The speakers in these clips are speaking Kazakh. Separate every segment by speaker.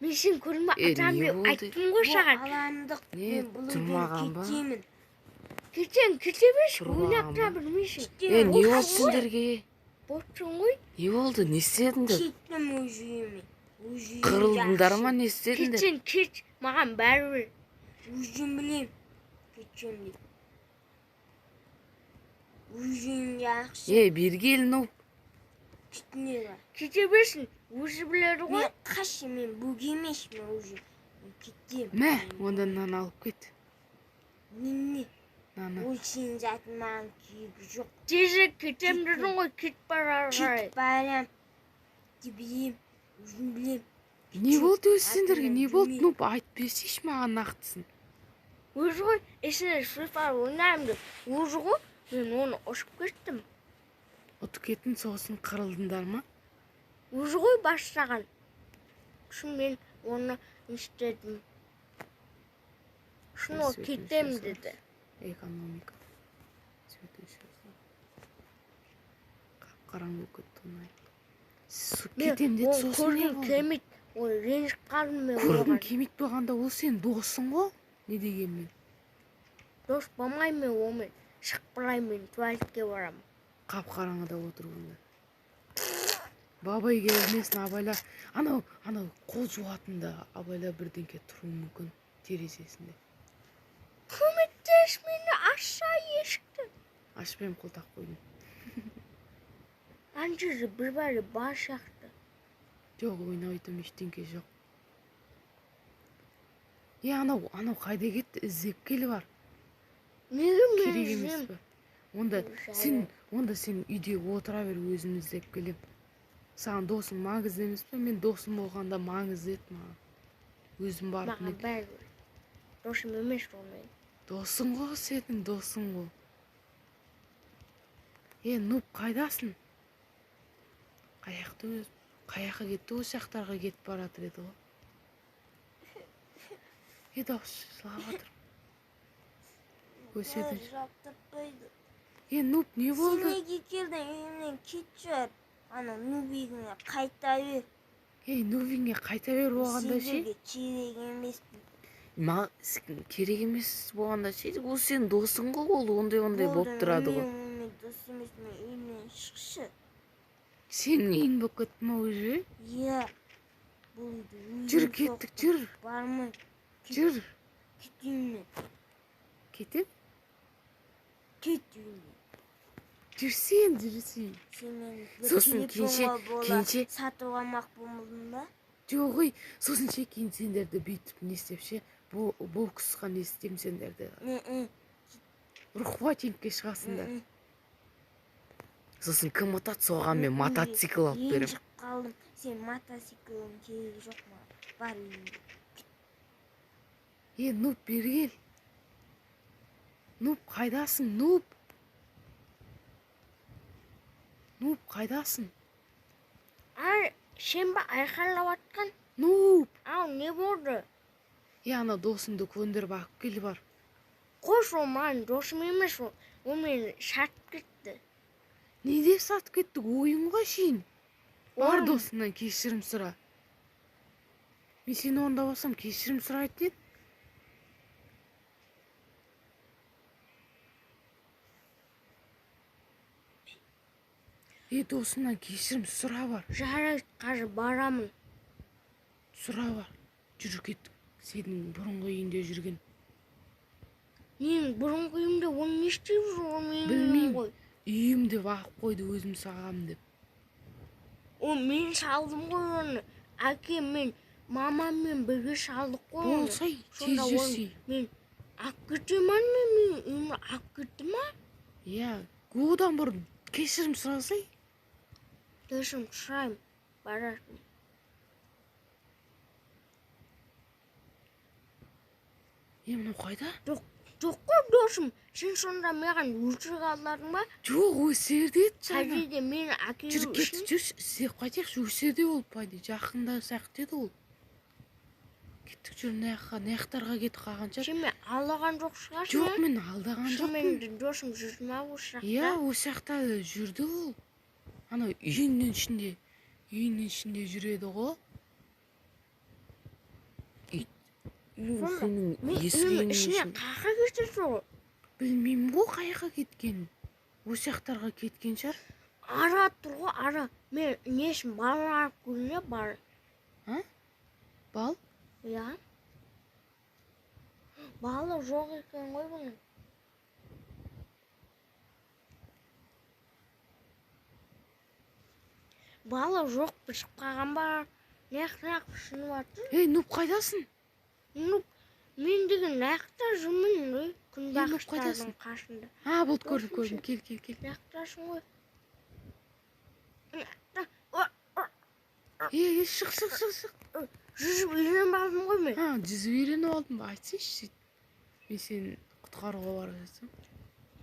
Speaker 1: Мен сен көрме атам деп айттым ғой саған.
Speaker 2: Аламдық
Speaker 3: Не,
Speaker 2: мен бұл
Speaker 3: тұрмаған ба?
Speaker 2: кетемін.
Speaker 1: Кетсең кете берші,
Speaker 3: Тұрмаған
Speaker 1: ойнап
Speaker 3: ба?
Speaker 1: тұра білмейсің.
Speaker 3: Не болды сендерге?
Speaker 1: Боссың ғой.
Speaker 3: Не болды? Не істедіңдер?
Speaker 2: Кеттім өз үйіме.
Speaker 3: Қырылдыңдар ма? Не істедіңдер?
Speaker 1: Кетсең кет, маған бәрібір.
Speaker 2: Өзім білем. Кетсем деп. Өз үйім жақсы.
Speaker 3: Бергел, ну.
Speaker 2: Кетіне бар.
Speaker 1: Кете берсін, өзі біледі ғой.
Speaker 2: Мен қашы, мен бөге емеспін өзім. Мен кетем.
Speaker 3: Мә, онда нан алып кет.
Speaker 2: Не?
Speaker 3: Наны.
Speaker 2: Ол сенің затың маған күйігі жоқ.
Speaker 1: Тезірек кетем дедің ғой, кет бар ары қарай.
Speaker 2: Кет барам. Деп білем. Өзім білем.
Speaker 3: Не болды өз сендерге? Не болды? Ну, айт берсейші маған нақтысын.
Speaker 1: Өзі ғой, есіне Free ойнаймын деп. Өзі ғой, мен оны ұшып кеттім.
Speaker 3: Ұтып кеттің, сосын қырылдыңдар ма?
Speaker 1: Өзі ғой бастаған. Шын мен оны істедім. Шын ол кетем деді.
Speaker 3: Экономика. Қап-қараңғы көтті ұнайды. Кетем деді, сосын не
Speaker 1: көргім
Speaker 3: болды?
Speaker 1: келмейді. Ой, ренжіп қалдым мен
Speaker 3: Көргім
Speaker 1: оған.
Speaker 3: келмейді болғанда ол сен досың ғой? Не дегенмен?
Speaker 1: Дос болмаймын мен онымен. Шығып барайын мен туалетке барамын.
Speaker 3: Қап-қараңғыда отырғанда. Бабай келмесін абайла. Анау қол жуатында абайла бірдеңке тұруы мүмкін терезесінде.
Speaker 1: Көмектес мені, ашса есікті.
Speaker 3: Ашпайым, қолтақ қойдым.
Speaker 1: Анжызы бір бәрі бар шақты.
Speaker 3: Жоқ, ойнайтым ештеңке жоқ. Анау қайда кетті? Іздеп келі бар.
Speaker 1: Неге мен
Speaker 3: Керек емес
Speaker 1: іздеймін?
Speaker 3: пе? Онда сен үйде отыра бер, өзім іздеп келем. Саған досың маңызды емес пе? Мен досым болғанда маңызды еді маған. Өзім барып
Speaker 1: Маған бәрібір. Досым емес онымен.
Speaker 3: Досың ғой, сенің досың ғой. Нұп, қайдасың? Қаяққа кетті, осы жақтарға кетіп баратыр еді ғой. Дауыс жылап жатыр. Көседің.
Speaker 2: Жаптап қойды.
Speaker 3: Нұп, не болды?
Speaker 2: Сенеге келдің, үйімнен кет жар. Ана нубигіне қайта бер.
Speaker 3: Нубинге қайта бер болғанда ше?
Speaker 2: Сендерге керек емеспін.
Speaker 3: Керек емес болғанда ше? Ол сен досың ғой, ол ондай болып тұрады ғой.
Speaker 2: Мен дос емес, мен үйімнен шықшы.
Speaker 3: Сенің үйің болып кетті ма өзі?
Speaker 2: Иә.
Speaker 3: Жүр, кеттік, жүр.
Speaker 2: Бармай.
Speaker 3: Жүр.
Speaker 2: Кет үйімнен.
Speaker 3: Кетіп?
Speaker 2: Кет үйімнен.
Speaker 3: Жүрсен. Сосын кенше
Speaker 2: сатып алмақ болмадың ба?
Speaker 3: Жоқ ой, сосын кейін сендерді бүйтіп не істеп ше, боксқа не істеймін сендерді. Рухватингке шығасыңдар. Сосын кім ұтады, соған мен мотоцикл алып берем.
Speaker 2: Ренжіп қалдым. Сен мотоциклің керегі жоқ ма? Бар үйімде.
Speaker 3: Нұп, бергел. Нұп, қайдасың, Нұп? Нұп, қайдасың?
Speaker 1: Сен ба айқайлап атқан?
Speaker 3: Нұп!
Speaker 1: Ау, не болды?
Speaker 3: Ана досыңды көндіріп алып келі бар.
Speaker 1: Қош ол маған досым емес ол. Ол мені сатып кетті.
Speaker 3: Не деп сатып кеттік? Ойын ғой шейін. Бар досыңнан кешірім сұра. Мен сені онда болсам кешірім сұрайтын еді. Досыңнан кешірім сұра бар.
Speaker 1: Жарайды, қазір барамын.
Speaker 3: Сұра бар. Жүр кеттік. Сенің бұрынғы үйінде жүрген.
Speaker 1: Менің бұрынғы үйімде оны не істеп жүр? Ол менің
Speaker 3: Білмеймін.
Speaker 1: ғой.
Speaker 3: Үйімде бағып қойды өзім сағам деп.
Speaker 1: О, мен салдым ғой оны. Әкем мен мамаммен бірге салдық қой оны.
Speaker 3: Болсай, тез жүрсей.
Speaker 1: Мен ақ кетемін, мен үйімді ақ кетті ма?
Speaker 3: Одан бұрын кешірім сұрасай.
Speaker 1: Кешірім сұрайым, барасың.
Speaker 3: Мынау қайда?
Speaker 1: Жоқ қой досым, сен сонда маған өшіріп алдың ба?
Speaker 3: Жоқ, өсерде еді жаңа.
Speaker 1: Қажеде мені әкелу
Speaker 3: Жүр, кетті, жүр, істеп қайтайықшы, өсерде ол пайда, жақында сәқтеді ол. Кеттік, жүр, наяқтарға кетіп қалғанша.
Speaker 1: Сен мен алдаған жоқ шығарсың?
Speaker 3: Жоқ, мен алдаған жоқпын.
Speaker 1: Шынымен досым жүрді ма осы жақта?
Speaker 3: Осы жақта жүрді ол. Ана үйінің ішінде жүреді ғой. сенің
Speaker 1: Мен
Speaker 3: есігің
Speaker 1: ішіне
Speaker 3: үшін
Speaker 1: қақа кетеді ғой.
Speaker 3: білмеймін ғой қаяққа кеткенін. Осы жақтарға кеткен шығар.
Speaker 1: Ара тұр ғой, ара. Мен нешін балалар күніне бар.
Speaker 3: А? Бал?
Speaker 1: Я? Балы жоқ екен ғой бұның. Балы жоқ пішіп қалған бар. Нақ пішініп жатыр.
Speaker 3: Ей, Нуп қайдасың?
Speaker 1: Мен деген нақта жұмын ғой.
Speaker 3: қайдасың?
Speaker 1: Күнбағыштардың қасында.
Speaker 3: А, болды, көрдім. Кел.
Speaker 1: Нақтасың ғой.
Speaker 3: Шық.
Speaker 1: Жүзіп үйреніп алдым ғой мен.
Speaker 3: А, жүзіп үйреніп алдым ба? Айтсайшы сөйт. Мен сені құтқаруға бара жатсам.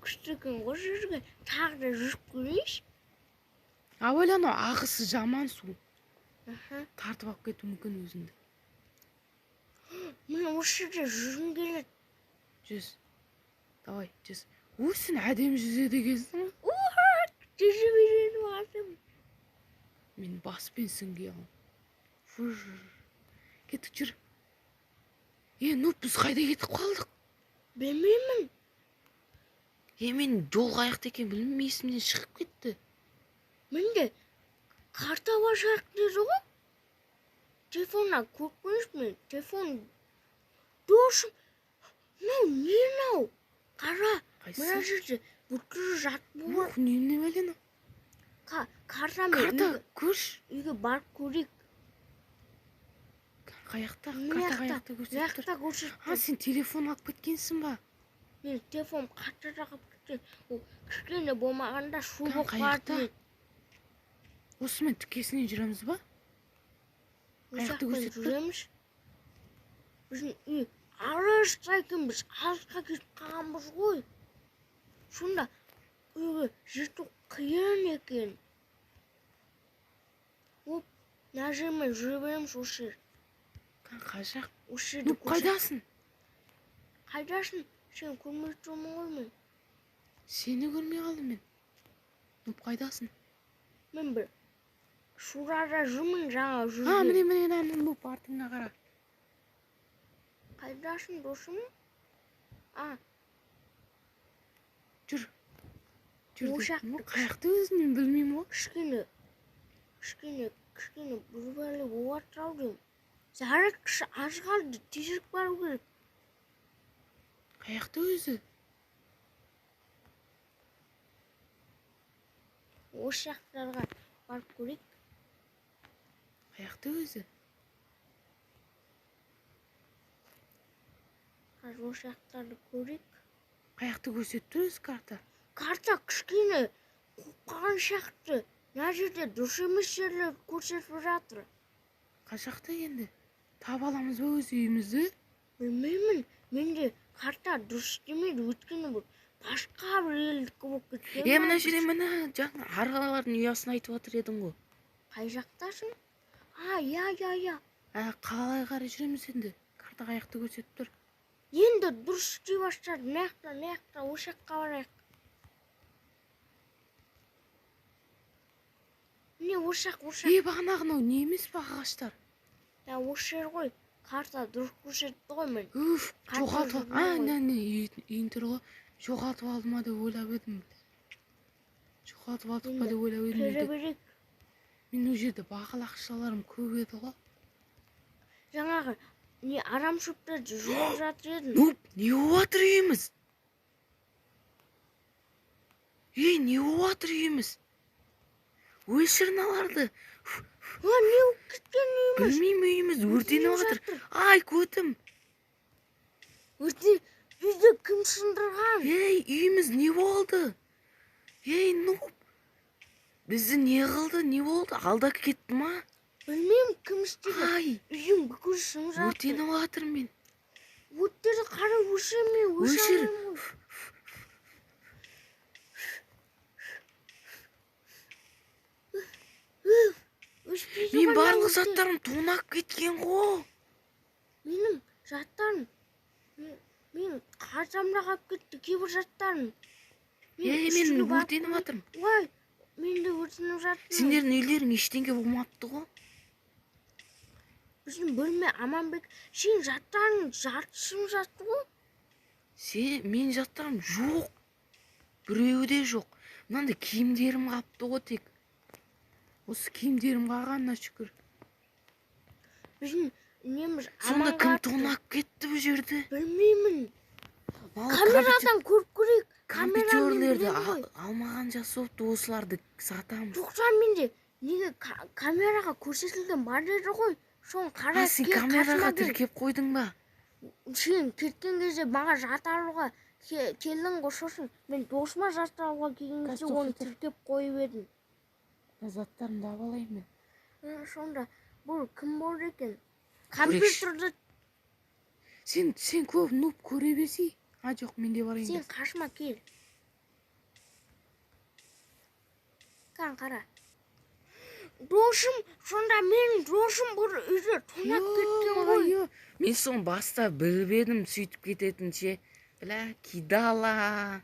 Speaker 1: Күшті екен ғой жүзге. Тағы да жүзіп көрейінші.
Speaker 3: А ойлану, ағысы жаман су.
Speaker 1: Аха.
Speaker 3: Тартып алып кетуі мүмкін өзіңді.
Speaker 1: Мен осы жерде жүзім келеді.
Speaker 3: Жүз. Давай, жүз. Сен әдемі жүзеді екенсің.
Speaker 1: Жүзіп үйреніп алдым.
Speaker 3: Мен баспен сүңги аламын. Кеттік, жүр. Нуп, біз қайда кетіп қалдық?
Speaker 1: Білмеймін.
Speaker 3: Мен жол қаяқта екен білмеймін, есімнен шығып кетті.
Speaker 1: Менде карта бар шарқ деді ғой. Телефонна көріп көрейінші мен. Телефон досым. Мынау. Қара. Мына жерде бүткір жатып бар.
Speaker 3: Неме бәлені?
Speaker 1: Картамен
Speaker 3: Карта көрш.
Speaker 1: үйге барып көрейік.
Speaker 3: Қаяқта? Карта қаяқта көрсетіп тұр.
Speaker 1: көрсетті.
Speaker 3: Сен телефон алып кеткенсің ба?
Speaker 1: Мен телефон қаттыра қап кеткен. Ол кішкене болмағанда шу болып
Speaker 3: қаяқта?
Speaker 1: қалды.
Speaker 3: Осымен тікесінен жүреміз ба? Қаяқты көрсетіп тұр.
Speaker 1: Жүреміз. Біздің үй алыста екен, біз алысқа кетіп қалғанбыз ғой. Сонда үйге жету қиын екен. Мына жермен жүре береміз осы жер.
Speaker 3: Қажақ.
Speaker 1: Осы жерді
Speaker 3: Қайдасың?
Speaker 1: Қайдасың? Сен көрмей тұрмын ғой мен.
Speaker 3: Сені көрмей қалдым мен. Қайдасың?
Speaker 1: Мен бір шурада жүрмін жаңа жүрген.
Speaker 3: Міне, Нуп, артыңа қара.
Speaker 1: Қайдасың досым?
Speaker 3: Жүр.
Speaker 1: Қаяқты
Speaker 3: өзінен білмеймін ғой.
Speaker 1: Кішкене бүрбәлі болып жатыр деймін. Зарет кіші аз қалды, тезірек бару керек.
Speaker 3: Қаяқты өзі?
Speaker 1: Осы жақтарға барып көрейік.
Speaker 3: Қаяқты өзі?
Speaker 1: Қазір осы жақтарды көрейік.
Speaker 3: Қаяқты көрсетті өзі карта?
Speaker 1: Карта кішкене қоққан сияқты. Мына жерде дұрыс емес жерлер көрсетіп жатыр.
Speaker 3: Қашақта енді? Таба аламыз ба өз үйімізді?
Speaker 1: Білмеймін. Менде карта дұрыс демейді. Өткені бұл басқа бір елдікі болып кеткен.
Speaker 3: Мына жерде мына жаңа арғалардың ұясын айтып отыр едің ғой.
Speaker 1: Қай жақтасың? Я.
Speaker 3: Қалай қарай жүреміз енді? Карта қаяқты көрсетіп тұр.
Speaker 1: Енді дұрыс істей бастады. Нақта, осы жаққа барайық. Не осы жақ.
Speaker 3: Бағанағынау не емес па ағаштар?
Speaker 1: Осы жер ғой. Карта дұрыс көрсетті ғой мен.
Speaker 3: Жоғалтып. Үйін тұр ғой. Жоғалтып алды ма деп ойлап едім. Жоғалтып алдық па деп ойлап едім.
Speaker 1: Көре берейік.
Speaker 3: Мен ол жерде бағалы ақшаларым көп еді ғой.
Speaker 1: Жаңағы арам шөптерді жуып жатыр едім.
Speaker 3: Нуп, не болып жатыр үйіміз? Не болып жатыр үйіміз? Өшіріналарды.
Speaker 1: Не болып кеткен үйіміз?
Speaker 3: Білмеймін, үйіміз өртеніп жатыр. Ай, көтім.
Speaker 1: Үйді кім сындырған?
Speaker 3: Үйіміз не болды? Нуп. Бізді не қылды, не болды? Алдап кетті ма?
Speaker 1: Білмеймін, кім істеген. Үйім бүкіл сынып жатыр.
Speaker 3: Өртеніп жатыр мен.
Speaker 1: Өрттерді қара өшір.
Speaker 3: Мен барлық заттарым тонап кеткен ғой.
Speaker 1: Менің заттарым. Мен қартамда қалып кетті кейбір заттарым.
Speaker 3: Мен өртеніп жатырмын.
Speaker 1: Мен де өртеніп жатырмын.
Speaker 3: Сендердің үйлерің ештеңе болмапты ғой.
Speaker 1: біздің бөлме Аманбек. Сен заттарың жартысын жатты ғой.
Speaker 3: Мен заттарым жоқ. Біреуі де жоқ. Мынандай киімдерім қапты ғой тек. Осы киімдерім қалғанына шүкір.
Speaker 1: Біздің неміз
Speaker 3: Сонда
Speaker 1: Аманға
Speaker 3: кім
Speaker 1: атты.
Speaker 3: тонап кетті бұл жерді?
Speaker 1: Білмеймін.
Speaker 3: Ал
Speaker 1: Камерадан көріп көрейік. Камерамен
Speaker 3: компьютерлерді
Speaker 1: білемін ғой.
Speaker 3: алмаған жасопты осыларды сатамыз.
Speaker 1: Тоқсан менде неге камераға көрсетілген бар еді ғой. Соны қарап
Speaker 3: Сен
Speaker 1: кел,
Speaker 3: камераға
Speaker 1: қасыма кел.
Speaker 3: тіркеп қойдың ба?
Speaker 1: Сен кеткен кезде маған зат алуға келдің ғой. Сосын мен досыма зат алуға келген кезде
Speaker 3: Қазір
Speaker 1: оны
Speaker 3: тоқта.
Speaker 1: тіркеп қойып едім.
Speaker 3: Заттарымды алайын мен.
Speaker 1: Сонда бұл кім болды екен? Компьютерді
Speaker 3: Сен көп нуп көре берсей. Жоқ, менде бар
Speaker 1: сен
Speaker 3: енді.
Speaker 1: қасыма кел. Қара. Досым, сонда мен досым бұл үйде тонап кеткен ғой.
Speaker 3: Мен соны баста білбедім сөйтіп кететінше. Бля, кидала.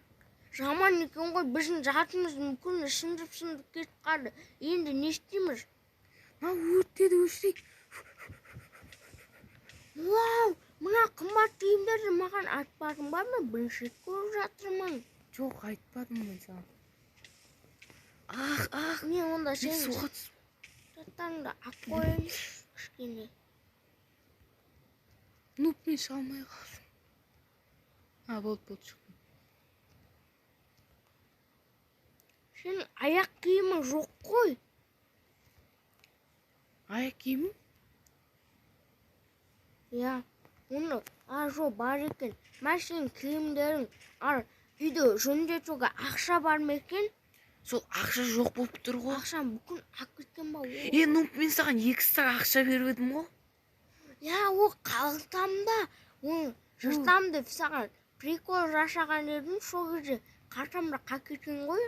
Speaker 1: Жаман екен ғой, біздің затымыз мүмкін сындып кетіп қалды. Енді не істейміз?
Speaker 3: Өрттеді өшірейік.
Speaker 1: Вау, мына қымбат киімдерді маған айтпадың ба? Мен бірінші көріп жатырмын.
Speaker 3: Жоқ, айтпадым мен саған.
Speaker 1: Не онда
Speaker 3: Мен
Speaker 1: сен
Speaker 3: суға түсіп.
Speaker 1: заттарыңды ақ қойын кішкене.
Speaker 3: Мен шалмай қалдым. Болды шықтым.
Speaker 1: Сен аяқ киімің жоқ қой.
Speaker 3: Аяқ киімім?
Speaker 1: Я, оны жоқ бар екен. Мен сен киімдерің үйде жөндетуге ақша бар ма екен?
Speaker 3: Сол ақша жоқ болып тұр ғой.
Speaker 1: Ақшам бүкін ақ кеткен ба?
Speaker 3: Мен саған экстра ақша беріп едім ғой.
Speaker 1: Я, ол қалтамда. Оны жыртам деп саған прикол жасаған едім. Сол кезде қалтамда қақ кеткен ғой.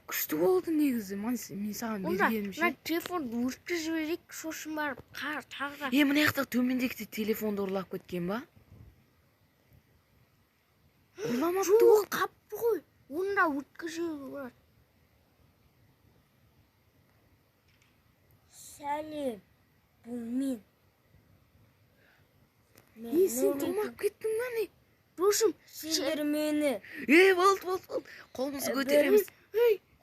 Speaker 3: Күшті болды негізі. Мен саған бергенім ше.
Speaker 1: Мына телефонды өткізіп жіберейік, сосын барып тағы.
Speaker 3: Мына жақта төмендегіде телефонды ұрлап кеткен ба? Ұрламапты
Speaker 1: Жоқ,
Speaker 3: ғой.
Speaker 1: қапты ғой. Оны да өткізіп болады.
Speaker 2: Сәлем, бұл мен.
Speaker 3: Сен томап кеттің ба не?
Speaker 1: Досым,
Speaker 2: Сендер мені.
Speaker 3: Болды. Қолымызды көтереміз.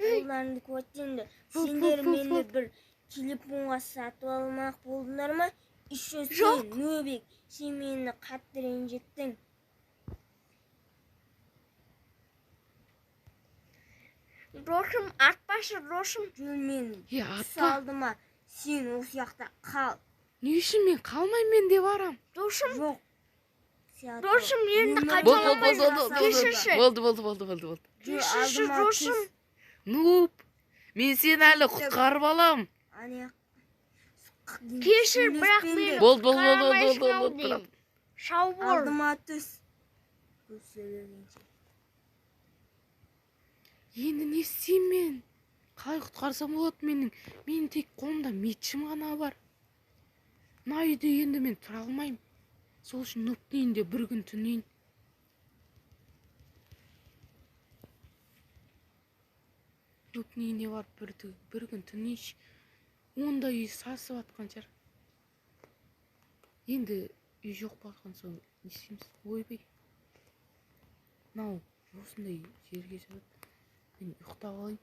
Speaker 2: Қолдарыңды көтеріңдер. Сендер мені бір телефонға сатып алмақ болдыңдар ма? Еще сен, Нөбек, сен мені қатты ренжіттің.
Speaker 1: Досым, атпашы, досым.
Speaker 2: Жүр мені.
Speaker 3: Атпа.
Speaker 2: Салды ма? Сен осы жақта қал.
Speaker 3: Не үшін мен қалмай мен де барам?
Speaker 1: Досым.
Speaker 2: Жоқ.
Speaker 1: Досым, енді
Speaker 2: қайталамайсың.
Speaker 3: Болды.
Speaker 1: Кешірші, досым.
Speaker 3: Мен сені әлі құтқарып алам.
Speaker 1: Кешір, бірақ мені
Speaker 3: Болды.
Speaker 1: қарамайсың ау деймін. Сау бол.
Speaker 2: Алдыма түс.
Speaker 3: Енді не істеймін мен? Қалай құтқарсам болады менің тек қолымда метшім ғана бар. Мына үйде енді мен тұра алмаймын. Сол үшін Нуптың үйінде бір күн түнейін. Нуптың үйіне барып бір күн түнейші. Онда үй сасып атқан шығар. Енді үй жоқ болған соң не істейміз? Ойбай. Мынау осындай жерге шығып мен ұйықтап алайын.